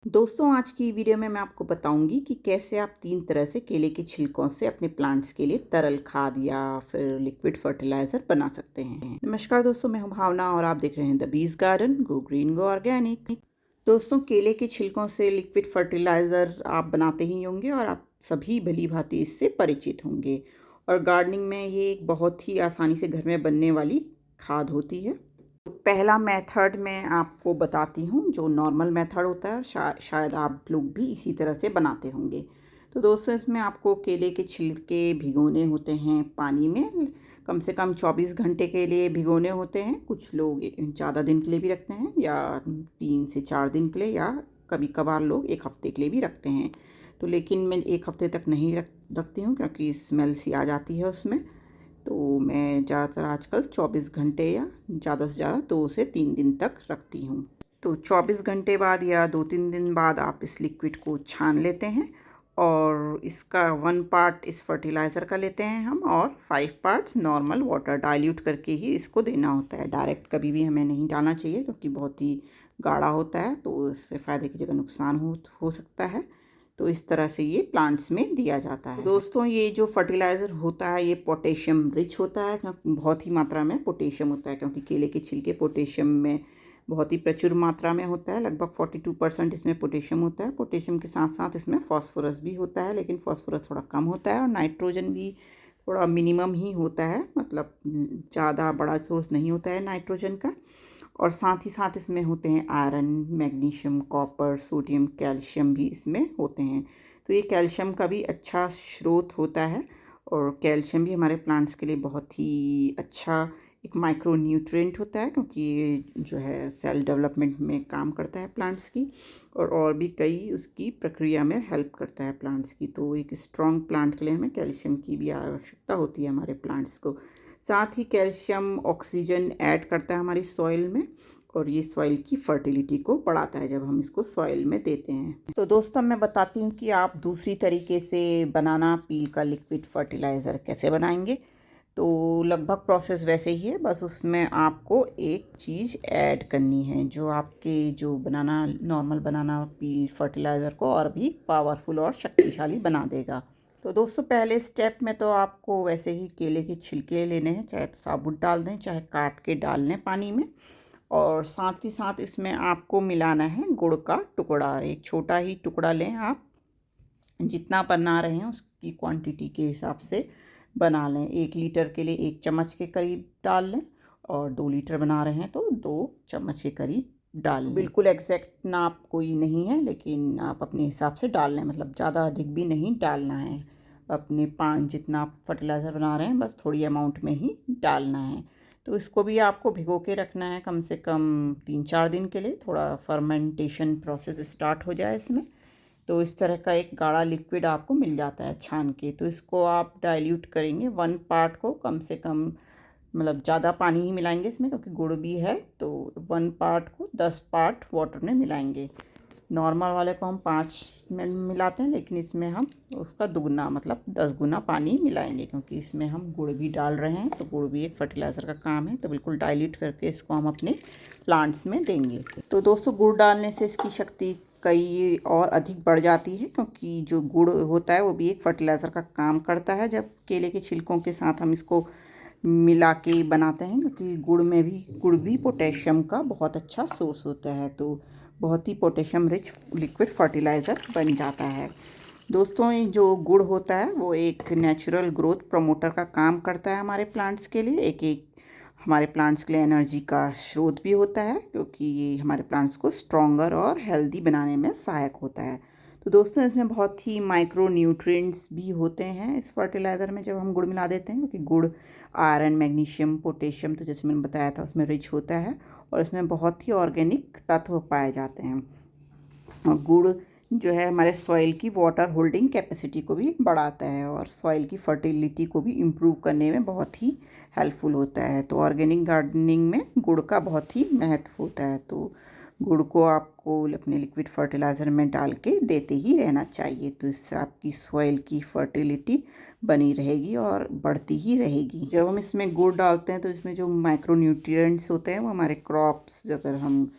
दोस्तों आज की वीडियो में मैं आपको बताऊंगी कि कैसे आप 3 तरह से केले के छिलकों से अपने प्लांट्स के लिए तरल खाद या फिर लिक्विड फर्टिलाइज़र बना सकते हैं। नमस्कार दोस्तों, मैं हूं भावना और आप देख रहे हैं the bees garden, go green go organic. दोस्तों, केले के छिलकों से लिक्विड फर्टिलाइज़र आप बनाते ही होंगे और आप सभी भली भांति इससे परिचित होंगे। और गार्डनिंग में ये एक बहुत ही आसानी से घर में बनने वाली खाद होती है। पहला मेथड मैं आपको बताती हूँ, जो नॉर्मल मेथड होता है। शायद आप लोग भी इसी तरह से बनाते होंगे। तो दोस्तों, इसमें आपको केले के छिलके भिगोने होते हैं पानी में, कम से कम 24 घंटे के लिए भिगोने होते हैं। कुछ लोग ज़्यादा दिन के लिए भी रखते हैं, या 3 से 4 दिन के लिए, या कभी कभार लोग 1 हफ्ते के लिए भी रखते हैं। तो लेकिन मैं 1 हफ्ते तक नहीं रखती हूँ, क्योंकि स्मेल सी आ जाती है उसमें। तो मैं ज़्यादातर आजकल 24 घंटे या ज़्यादा से ज़्यादा 2 से 3 दिन तक रखती हूँ। तो 24 घंटे बाद या 2-3 दिन बाद आप इस लिक्विड को छान लेते हैं, और इसका 1 पार्ट इस फर्टिलाइज़र का लेते हैं हम, और 5 पार्ट्स नॉर्मल वाटर डाइल्यूट करके ही इसको देना होता है। डायरेक्ट कभी भी हमें नहीं डालना चाहिए, क्योंकि बहुत ही गाढ़ा होता है, तो इससे फ़ायदे की जगह नुकसान हो सकता है। तो इस तरह से ये प्लांट्स में दिया जाता है। दोस्तों, ये जो फर्टिलाइज़र होता है ये पोटेशियम रिच होता है, बहुत ही मात्रा में पोटेशियम होता है, क्योंकि केले के छिलके पोटेशियम में बहुत ही प्रचुर मात्रा में होता है। लगभग 42% इसमें पोटेशियम होता है। पोटेशियम के साथ साथ इसमें फॉस्फोरस भी होता है, लेकिन फॉस्फोरस थोड़ा कम होता है, और नाइट्रोजन भी थोड़ा मिनिमम ही होता है, मतलब ज़्यादा बड़ा सोर्स नहीं होता है नाइट्रोजन का। और साथ ही साथ इसमें होते हैं iron, magnesium, copper, sodium, calcium भी इसमें होते हैं। तो ये कैल्शियम का भी अच्छा स्रोत होता है, और कैल्शियम भी हमारे प्लांट्स के लिए बहुत ही अच्छा एक माइक्रो न्यूट्रिएंट होता है, क्योंकि ये जो है सेल डेवलपमेंट में काम करता है प्लांट्स की, और भी कई उसकी प्रक्रिया में हेल्प करता है प्लांट्स की। तो एक स्ट्रॉन्ग प्लांट के लिए हमें कैल्शियम की भी आवश्यकता होती है हमारे प्लांट्स को। साथ ही कैल्शियम ऑक्सीजन ऐड करता है हमारी सॉइल में, और ये सॉइल की फर्टिलिटी को बढ़ाता है जब हम इसको सॉइल में देते हैं। तो दोस्तों, मैं बताती हूँ कि आप दूसरी तरीके से बनाना पील का लिक्विड फर्टिलाइज़र कैसे बनाएंगे। तो लगभग प्रोसेस वैसे ही है, बस उसमें आपको एक चीज़ ऐड करनी है, जो आपके जो बनाना नॉर्मल बनाना पील फर्टिलाइज़र को और भी पावरफुल और शक्तिशाली बना देगा। तो दोस्तों, पहले स्टेप में तो आपको वैसे ही केले के छिलके लेने हैं, चाहे तो साबुत डाल दें, चाहे काट के डाल लें पानी में। और साथ ही साथ इसमें आपको मिलाना है गुड़ का टुकड़ा। एक छोटा ही टुकड़ा लें आप, जितना बना रहे हैं उसकी क्वांटिटी के हिसाब से बना लें। 1 लीटर के लिए 1 चम्मच के करीब डाल लें, और 2 लीटर बना रहे हैं तो 2 चम्मच के करीब डाल लें। बिल्कुल एग्जैक्ट नाप कोई नहीं है, लेकिन आप अपने हिसाब से डाल लें, मतलब ज़्यादा अधिक भी नहीं डालना है। अपने 5 जितना आप फर्टिलाइज़र बना रहे हैं, बस थोड़ी अमाउंट में ही डालना है। तो इसको भी आपको भिगो के रखना है कम से कम 3-4 दिन के लिए, थोड़ा फर्मेंटेशन प्रोसेस स्टार्ट हो जाए इसमें। तो इस तरह का एक गाढ़ा लिक्विड आपको मिल जाता है छान के। तो इसको आप डाइल्यूट करेंगे 1 पार्ट को कम से कम, मतलब ज़्यादा पानी ही मिलाएंगे इसमें, क्योंकि गुड़ भी है। तो 1 पार्ट को 10 पार्ट वाटर में मिलाएंगे। नॉर्मल वाले को हम 5 में मिलाते हैं, लेकिन इसमें हम उसका दुगना, मतलब 10 गुना पानी मिलाएंगे, क्योंकि इसमें हम गुड़ भी डाल रहे हैं। तो गुड़ भी एक फर्टिलाइज़र का काम है। तो बिल्कुल डाइल्यूट करके इसको हम अपने प्लांट्स में देंगे। तो दोस्तों, गुड़ डालने से इसकी शक्ति कई और अधिक बढ़ जाती है, क्योंकि जो गुड़ होता है वो भी एक फर्टिलाइज़र का काम करता है। जब केले के छिलकों के साथ हम इसको मिला के बनाते हैं, क्योंकि गुड़ भी पोटेशियम का बहुत अच्छा सोर्स होता है। तो बहुत ही पोटेशियम रिच लिक्विड फर्टिलाइज़र बन जाता है। दोस्तों, ये जो गुड़ होता है वो एक नेचुरल ग्रोथ प्रमोटर का काम करता है हमारे प्लांट्स के लिए। एक हमारे प्लांट्स के लिए एनर्जी का स्रोत भी होता है, क्योंकि ये हमारे प्लांट्स को स्ट्रॉन्गर और हेल्दी बनाने में सहायक होता है। तो दोस्तों, इसमें बहुत ही माइक्रो न्यूट्रिएंट्स भी होते हैं इस फर्टिलाइज़र में जब हम गुड़ मिला देते हैं, क्योंकि गुड़ आयरन, मैग्नीशियम, पोटेशियम, तो जैसे मैंने बताया था उसमें रिच होता है, और इसमें बहुत ही ऑर्गेनिक तत्व पाए जाते हैं। और गुड़ जो है हमारे सॉइल की वाटर होल्डिंग कैपेसिटी को भी बढ़ाता है, और सॉइल की फर्टिलिटी को भी इम्प्रूव करने में बहुत ही हेल्पफुल होता है। तो ऑर्गेनिक गार्डनिंग में गुड़ का बहुत ही महत्व होता है। तो गुड़ को आपको अपने लिक्विड फर्टिलाइज़र में डाल के देते ही रहना चाहिए। तो इससे आपकी सॉइल की फर्टिलिटी बनी रहेगी और बढ़ती ही रहेगी। जब हम इसमें गुड़ डालते हैं तो इसमें जो माइक्रो न्यूट्रिएंट्स होते हैं वो हमारे क्रॉप्स, अगर हम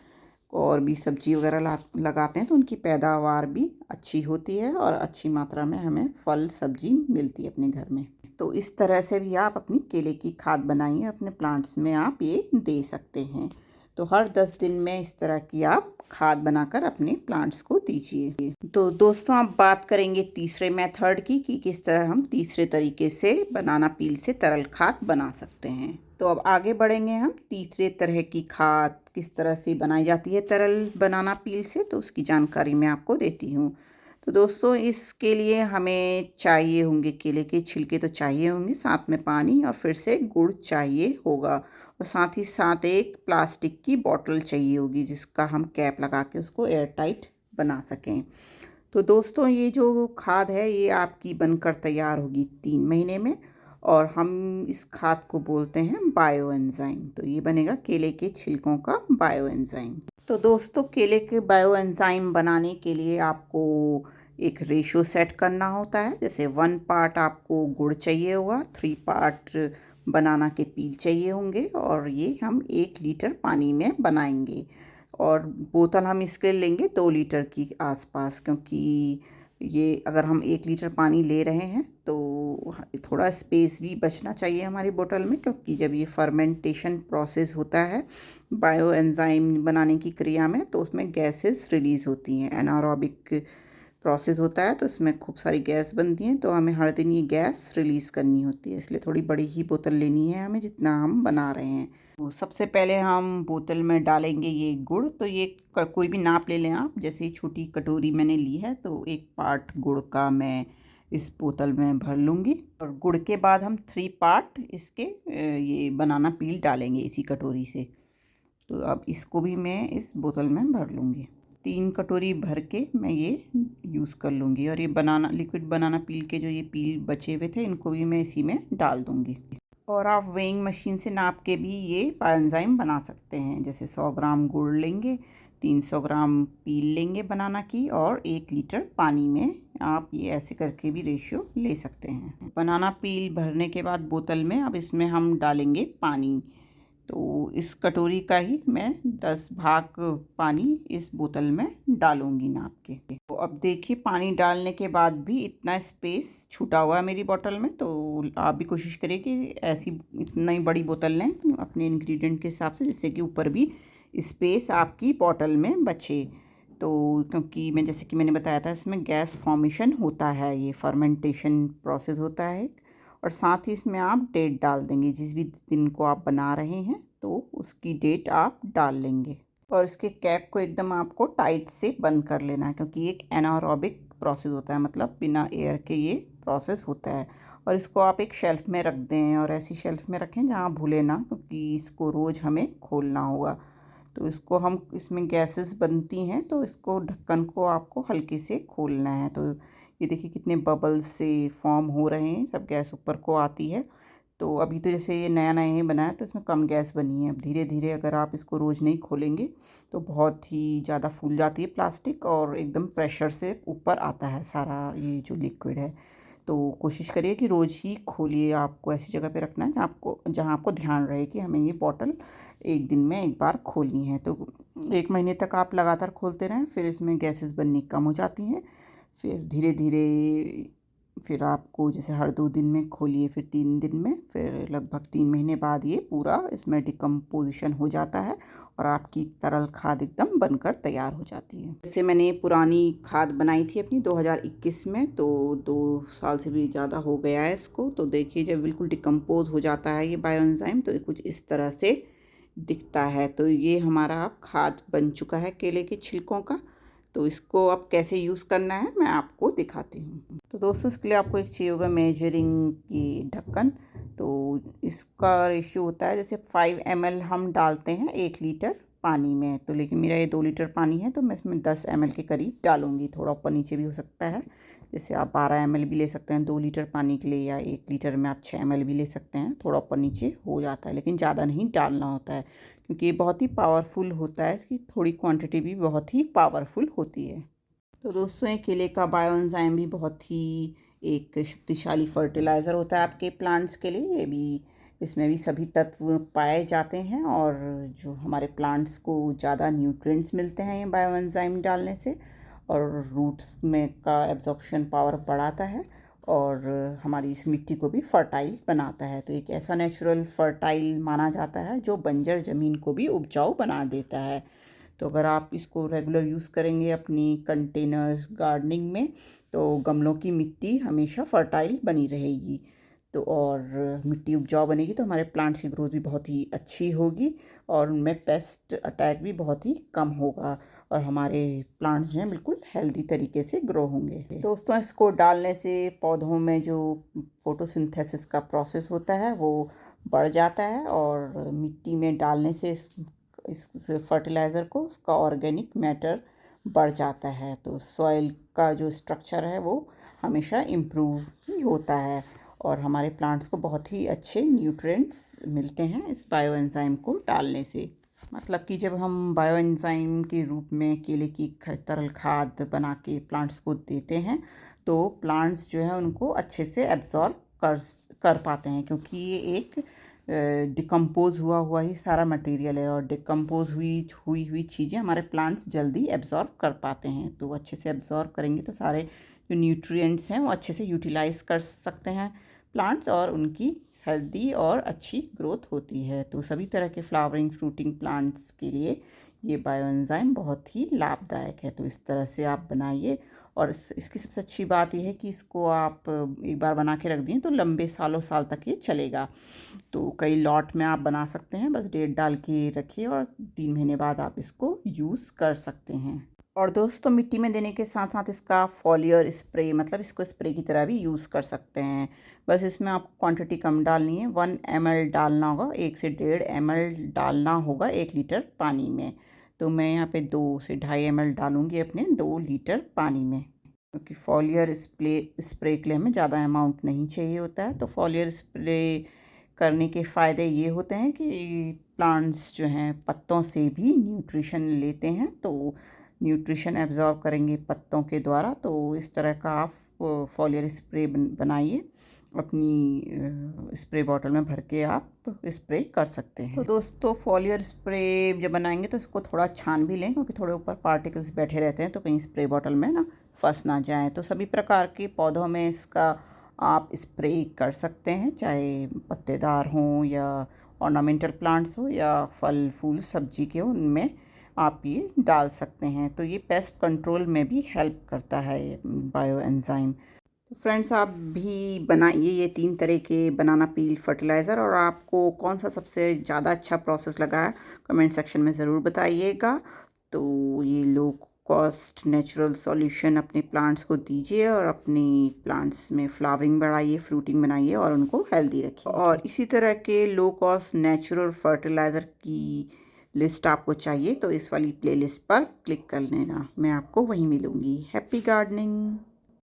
और भी सब्जी वगैरह लगाते हैं तो उनकी पैदावार भी अच्छी होती है और अच्छी मात्रा में हमें फल सब्जी मिलती है अपने घर में। तो इस तरह से भी आप अपनी केले की खाद बनाइए, अपने प्लांट्स में आप ये दे सकते हैं। तो हर 10 दिन में इस तरह की आप खाद बनाकर अपने प्लांट्स को दीजिए। तो दोस्तों अब बात करेंगे तीसरे मेथड की कि किस तरह हम तीसरे तरीके से बनाना पील से तरल खाद बना सकते हैं। तो अब आगे बढ़ेंगे हम तीसरे तरह की खाद किस तरह से बनाई जाती है तरल बनाना पील से, तो उसकी जानकारी मैं आपको देती हूँ। तो दोस्तों इसके लिए हमें चाहिए होंगे केले के छिलके तो चाहिए होंगे, साथ में पानी और फिर से गुड़ चाहिए होगा और साथ ही साथ एक प्लास्टिक की बॉटल चाहिए होगी जिसका हम कैप लगा के उसको एयर टाइट बना सकें। तो दोस्तों ये जो खाद है ये आपकी बनकर तैयार होगी 3 महीने में और हम इस खाद को बोलते हैं बायो एंजाइम। तो ये बनेगा केले के छिलकों का बायो एंजाइम। तो दोस्तों केले के बायो एंजाइम बनाने के लिए आपको एक रेशो सेट करना होता है। जैसे 1 पार्ट आपको गुड़ चाहिए होगा, 3 पार्ट बनाना के पील चाहिए होंगे और ये हम 1 लीटर पानी में बनाएंगे। और बोतल हम इसके लेंगे 2 लीटर की आसपास, क्योंकि ये अगर हम 1 लीटर पानी ले रहे हैं तो थोड़ा स्पेस भी बचना चाहिए हमारी बोतल में, क्योंकि जब ये फर्मेंटेशन प्रोसेस होता है बायो एंजाइम बनाने की क्रिया में तो उसमें गैसेस रिलीज़ होती हैं। एनारोबिक प्रोसेस होता है तो उसमें खूब सारी गैस बनती हैं, तो हमें हर दिन ये गैस रिलीज़ करनी होती है, इसलिए थोड़ी बड़ी ही बोतल लेनी है हमें जितना हम बना रहे हैं। तो सबसे पहले हम बोतल में डालेंगे ये गुड़। तो ये कोई भी नाप ले लें आप, जैसे छोटी कटोरी मैंने ली है तो 1 पार्ट गुड़ का मैं इस बोतल में भर लूँगी और गुड़ के बाद हम 3 पार्ट इसके ये बनाना पील डालेंगे इसी कटोरी से। तो अब इसको भी मैं इस बोतल में भर लूँगी। 3 कटोरी भर के मैं ये यूज़ कर लूँगी और ये लिक्विड बनाना पील के जो ये पील बचे हुए थे इनको भी मैं इसी में डाल दूँगी। और आप वेइंग मशीन से नाप के भी ये एंजाइम बना सकते हैं। जैसे 100 ग्राम गुड़ लेंगे, 300 ग्राम पील लेंगे बनाना की और 1 लीटर पानी में आप ये ऐसे करके भी रेशियो ले सकते हैं। बनाना पील भरने के बाद बोतल में अब इसमें हम डालेंगे पानी। तो इस कटोरी का ही मैं 10 भाग पानी इस बोतल में डालूंगी नाप के। तो अब देखिए पानी डालने के बाद भी इतना स्पेस छूटा हुआ है मेरी बोतल में, तो आप भी कोशिश करिए कि ऐसी इतना ही बड़ी बोतल लें अपने इंग्रेडिएंट के हिसाब से, जिससे कि ऊपर भी स्पेस आपकी बोतल में बचे। तो क्योंकि मैं जैसे कि मैंने बताया था इसमें गैस फॉर्मेशन होता है, ये फर्मेंटेशन प्रोसेस होता है और साथ ही इसमें आप डेट डाल देंगे। जिस भी दिन को आप बना रहे हैं तो उसकी डेट आप डाल लेंगे और इसके कैप को एकदम आपको टाइट से बंद कर लेना है, क्योंकि एक एनारोबिक प्रोसेस होता है, मतलब बिना एयर के ये प्रोसेस होता है। और इसको आप एक शेल्फ़ में रख दें और ऐसी शेल्फ़ में रखें जहाँ भूले ना, क्योंकि इसको रोज़ हमें खोलना होगा। तो इसको हम इसमें गैसेस बनती हैं तो इसको ढक्कन को आपको हल्के से खोलना है। तो ये देखिए कितने बबल्स से फॉर्म हो रहे हैं, सब गैस ऊपर को आती है। तो अभी तो जैसे ये नया नया ही बना है तो इसमें कम गैस बनी है। अब धीरे धीरे अगर आप इसको रोज़ नहीं खोलेंगे तो बहुत ही ज़्यादा फूल जाती है प्लास्टिक और एकदम प्रेशर से ऊपर आता है सारा ये जो लिक्विड है। तो कोशिश करिए कि रोज़ ही खोलिए। आपको ऐसी जगह पे रखना है जहाँ आपको ध्यान रहे कि हमें ये बॉटल 1 दिन में 1 बार खोलनी है। तो 1 महीने तक आप लगातार खोलते रहें, फिर इसमें गैसेस बननी कम हो जाती हैं। फिर धीरे धीरे फिर आपको जैसे हर 2 दिन में खोलिए, फिर 3 दिन में, फिर लगभग 3 महीने बाद ये पूरा इसमें डिकम्पोजिशन हो जाता है और आपकी तरल खाद एकदम बनकर तैयार हो जाती है। जैसे मैंने पुरानी खाद बनाई थी अपनी 2021 में, तो 2 साल से भी ज़्यादा हो गया है इसको। तो देखिए जब बिल्कुल डिकम्पोज हो जाता है ये बायो एंजाइम तो कुछ इस तरह से दिखता है। तो ये हमारा खाद बन चुका है केले के छिलकों का। तो इसको अब कैसे यूज़ करना है मैं आपको दिखाती हूँ। तो दोस्तों इसके लिए आपको एक चाहिए होगा मेजरिंग की ढक्कन। तो इसका रेशियो होता है जैसे 5 ml हम डालते हैं 1 लीटर पानी में। तो लेकिन मेरा ये 2 लीटर पानी है तो मैं इसमें 10 ml के करीब डालूँगी, थोड़ा ऊपर नीचे भी हो सकता है। जैसे आप 12 ml भी ले सकते हैं 2 लीटर पानी के लिए, या 1 लीटर में आप 6 ml भी ले सकते हैं, थोड़ा ऊपर नीचे हो जाता है, लेकिन ज़्यादा नहीं डालना होता है क्योंकि ये बहुत ही पावरफुल होता है। इसकी थोड़ी क्वांटिटी भी बहुत ही पावरफुल होती है। तो दोस्तों ये केले का बायो एंजाइम भी बहुत ही एक शक्तिशाली फर्टिलाइज़र होता है आपके प्लांट्स के लिए। ये भी इसमें भी सभी तत्व पाए जाते हैं और जो हमारे प्लांट्स को ज़्यादा न्यूट्रिएंट्स मिलते हैं ये बायो एंजाइम डालने से, और रूट्स में का एब्जॉर्प्शन पावर बढ़ाता है और हमारी इस मिट्टी को भी फर्टाइल बनाता है। तो एक ऐसा नेचुरल फर्टाइल माना जाता है जो बंजर ज़मीन को भी उपजाऊ बना देता है। तो अगर आप इसको रेगुलर यूज़ करेंगे अपनी कंटेनर्स गार्डनिंग में, तो गमलों की मिट्टी हमेशा फर्टाइल बनी रहेगी। तो और मिट्टी उपजाऊ बनेगी तो हमारे प्लांट्स की ग्रोथ भी बहुत ही अच्छी होगी और उनमें पेस्ट अटैक भी बहुत ही कम होगा और हमारे प्लांट्स जो हैं बिल्कुल हेल्दी तरीके से ग्रो होंगे। दोस्तों, इसको डालने से पौधों में जो फोटोसिंथेसिस का प्रोसेस होता है वो बढ़ जाता है और मिट्टी में डालने से इस फर्टिलाइज़र को उसका ऑर्गेनिक मैटर बढ़ जाता है। तो सॉइल का जो स्ट्रक्चर है वो हमेशा इम्प्रूव ही होता है और हमारे प्लांट्स को बहुत ही अच्छे न्यूट्रिएंट्स मिलते हैं इस बायो एंजाइम को डालने से। मतलब कि जब हम बायो एंजाइम के रूप में केले की तरल खाद बना के प्लांट्स को देते हैं तो प्लांट्स जो है उनको अच्छे से एब्जॉर्ब कर पाते हैं, क्योंकि ये एक डिकम्पोज हुआ ही सारा मटेरियल है और डिकम्पोज हुई चीज़ें हमारे प्लांट्स जल्दी एब्जॉर्ब कर पाते हैं। तो अच्छे से एब्जॉर्ब करेंगे तो सारे जो न्यूट्रिएंट्स हैं वो अच्छे से यूटिलाइज़ कर सकते हैं प्लांट्स और उनकी हेल्दी और अच्छी ग्रोथ होती है। तो सभी तरह के फ्लावरिंग फ्रूटिंग प्लांट्स के लिए ये बायो एंजाइम बहुत ही लाभदायक है। तो इस तरह से आप बनाइए और इसकी सबसे अच्छी बात यह है कि इसको आप एक बार बना के रख दिए तो लंबे साल तक ये चलेगा। तो कई लॉट में आप बना सकते हैं, बस डेट डाल के रखिए और 3 महीने बाद आप इसको यूज़ कर सकते हैं। और दोस्तों, मिट्टी में देने के साथ साथ इसका फॉलियर स्प्रे, मतलब इसको स्प्रे की तरह भी यूज़ कर सकते हैं। बस इसमें आपको क्वांटिटी कम डालनी है, 1 ml डालना होगा, 1 से 1.5 ml डालना होगा 1 लीटर पानी में। तो मैं यहाँ पे 2 से 2.5 ml डालूँगी अपने 2 लीटर पानी में, क्योंकि फॉलियर स्प्रे के लिए हमें ज़्यादा अमाउंट नहीं चाहिए होता है। तो फॉलियर स्प्रे करने के फ़ायदे ये होते हैं कि प्लांट्स जो हैं पत्तों से भी न्यूट्रिशन लेते हैं, तो न्यूट्रिशन एब्जॉर्ब करेंगे पत्तों के द्वारा। तो इस तरह का आप फॉलियर स्प्रे बनाइए, अपनी स्प्रे बॉटल में भर के आप स्प्रे कर सकते हैं। तो दोस्तों, फॉलियर स्प्रे जब बनाएंगे तो इसको थोड़ा छान भी लें, क्योंकि थोड़े ऊपर पार्टिकल्स बैठे रहते हैं तो कहीं स्प्रे बॉटल में ना फंस ना जाए। तो सभी प्रकार के पौधों में इसका आप स्प्रे कर सकते हैं, चाहे पत्तेदार हों या ऑर्नामेंटल प्लांट्स हो या फल फूल सब्जी के हो, उनमें आप ये डाल सकते हैं। तो ये पेस्ट कंट्रोल में भी हेल्प करता है बायो एंजाइम। तो फ्रेंड्स, आप भी बनाइए ये 3 तरह के बनाना पील फर्टिलाइज़र और आपको कौन सा सबसे ज़्यादा अच्छा प्रोसेस लगा है कमेंट सेक्शन में ज़रूर बताइएगा। तो ये लो कॉस्ट नेचुरल सॉल्यूशन अपने प्लांट्स को दीजिए और अपनी प्लांट्स में फ्लावरिंग बढ़ाइए, फ्रूटिंग बनाइए और उनको हेल्दी रखिए। और इसी तरह के लो कॉस्ट नेचुरल फर्टिलाइज़र की लिस्ट आपको चाहिए तो इस वाली प्लेलिस्ट पर क्लिक कर लेना, मैं आपको वहीं मिलूँगी। Happy gardening.